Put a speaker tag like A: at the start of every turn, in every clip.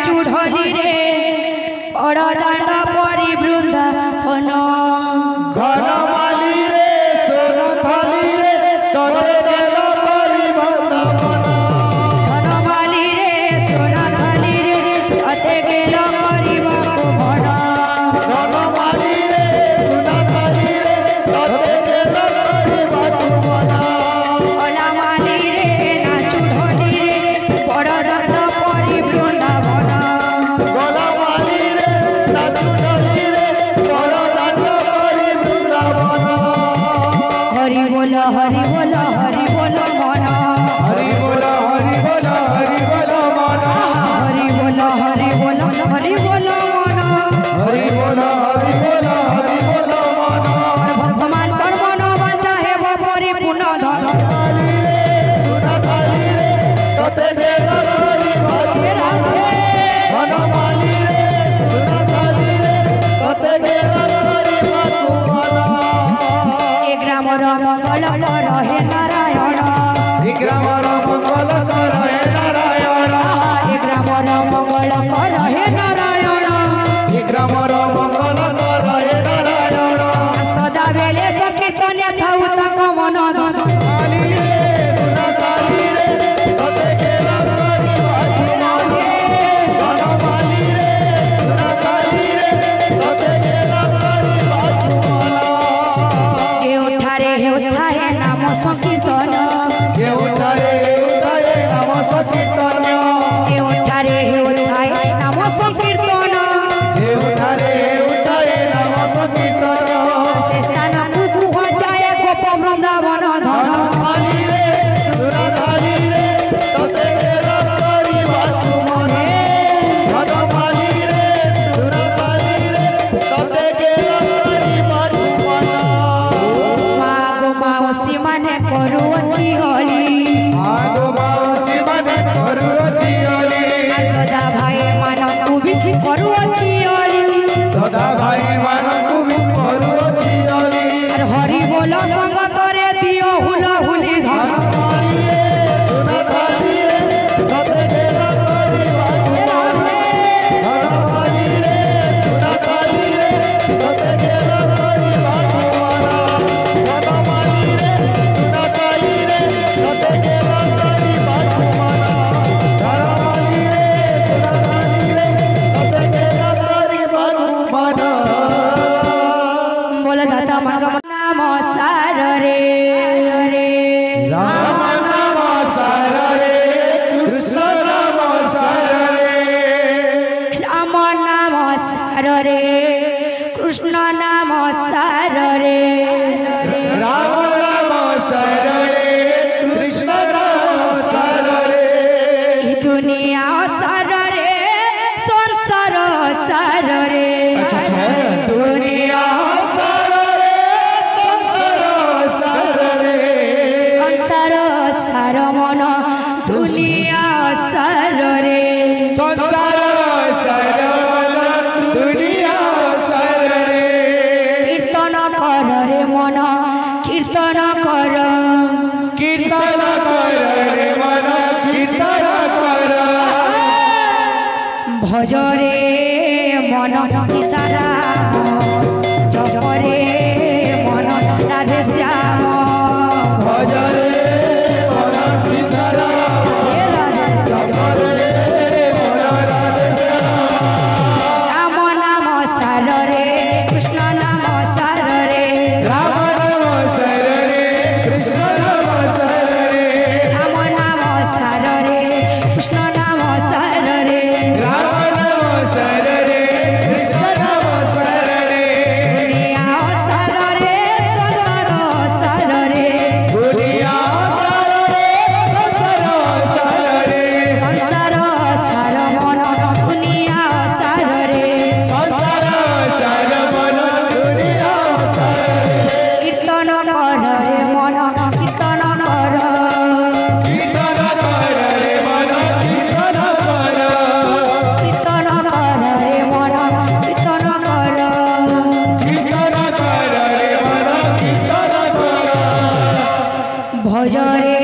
A: नाचू ढोली रे बड़ दांड परी बृंदावन
B: घनमाली रे सोना थाली रे तोरे देल परी बृंदावन
A: घनमाली रे सोना थाली रे तोते गेल परी बाकुमन
B: घनमाली रे सोना थाली रे तोते गेल परी बाकुमन
A: ओला माली रे नाचू ढोली रे बड़ दांड परी बृंदावन
B: घनमाली रे नाचू ढोली रे बड़ दांड परी बृंदावन
A: हरि बोल हरि बोल हरि बोल मन
B: हरि बोल हरि बोल हरि बोल मन
A: हरि बोल हरि बोल हरि बोल मन
B: हरि बोल हरि बोल हरि बोल मन
A: वर्तमान कर्म न बचा है वो परिपूर्ण धन
B: सोना थाली रे तोते गेल परी घनमाली रे सोना थाली रे तोते गेल परी बाकुमन
A: एक ग्राम मंगल कर हे नारायण
B: ग्रामर मंगल कर हे नारायण
A: एक ग्राम मंगल कर हे नारायण
B: ग्रामर मंगल कर हे नारायण
A: सदा बेले सकीर्तन थाउ तक मन धन
B: थाली रे सोना थाली रे तोते गेल परी घनमाली रे सोना थाली रे तोते गेल परी बाकुमन
A: जे उठारे हे उठाए नाम संकीर्तन
B: के उठारे नाम संकीर्तन
A: जे उठारे हे उठाए नाम संकीर्तन
B: के उठारे नाम संकीर्तन
A: से स्थान कुकुह जाए गोप वृंदावन धन
B: थाली रे सोना थाली रे तोते गेल परी बाकुमन घनमाली रे सोना थाली रे तोते गेल परी बाकुमन
A: मागो मावसी माने करुअछि होली
B: आगो माउसी माने करुछि अली
A: दादा भाई मान तू भी करुअछि होली
B: दादा भाई मानकु भी करुछि अली
A: और हरि बोल संगत रे दियो हुला हुली धन
B: थाली रे सोना थाली रे तोते गेल परी बाकुमन घनमाली रे सोना थाली रे तोते गेल परी बाकुमन घनमाली रे सोना थाली रे तोते गेल परी बाकुमन घनमाली रे सोना थाली रे तोते गेल परी बाकुमन
A: बोल दाता मन का नाम सार रे
B: राम नाम सार रे कृष्ण नाम सार रे
A: राम नाम सार रे कृष्ण नाम सार रे
B: राम नाम सार रे कृष्ण नाम सार रे
A: ई दुनिया सार रे संसार सार रे
B: दुनिया सार रे संसार सार रे
A: संसार सार मन दुनिया सार रे
B: संसार सार मन दुनिया सार रे
A: कीर्तन कर रे मन कीर्तन कर
B: कीर्तन कर रे मन कीर्तन कर
A: भज रे मन सीताराम जप रे मन राधे श्याम
B: भज रे मन सीताराम
A: हे राधे
B: जप रे मन राधे श्याम
A: राम नाम सार रे कृष्ण नाम सार रे
B: राम नाम सार रे कृष्ण नाम सार रे
A: राम नाम सार रे कृष्ण नाम सार रे
B: राम नाम सार रे कृष्ण नाम सार रे
A: दुनिया सार रे संसार सार रे
B: दुनिया सार रे संसार सार रे
A: संसार सार मन दुनिया सार रे
B: संसार सार मन दुनिया सार रे
A: कीर्तन कर रे मन कीर्तन कर
B: कीर्तन कर रे मन कीर्तन कर
A: कीर्तन कर रे मन कीर्तन कर
B: कीर्तन कर रे मन कीर्तन कर
A: भज रे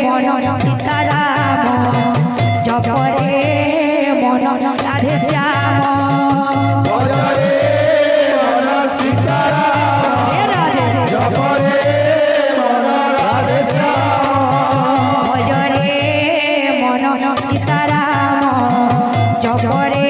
A: मन सीताराम जप रे मन রাধে শ্যাম
B: ভজরে মন সীতারাম
A: হে রাধে
B: জপরে মন রাধে শ্যাম
A: ভজরে মন সীতারাম জপরে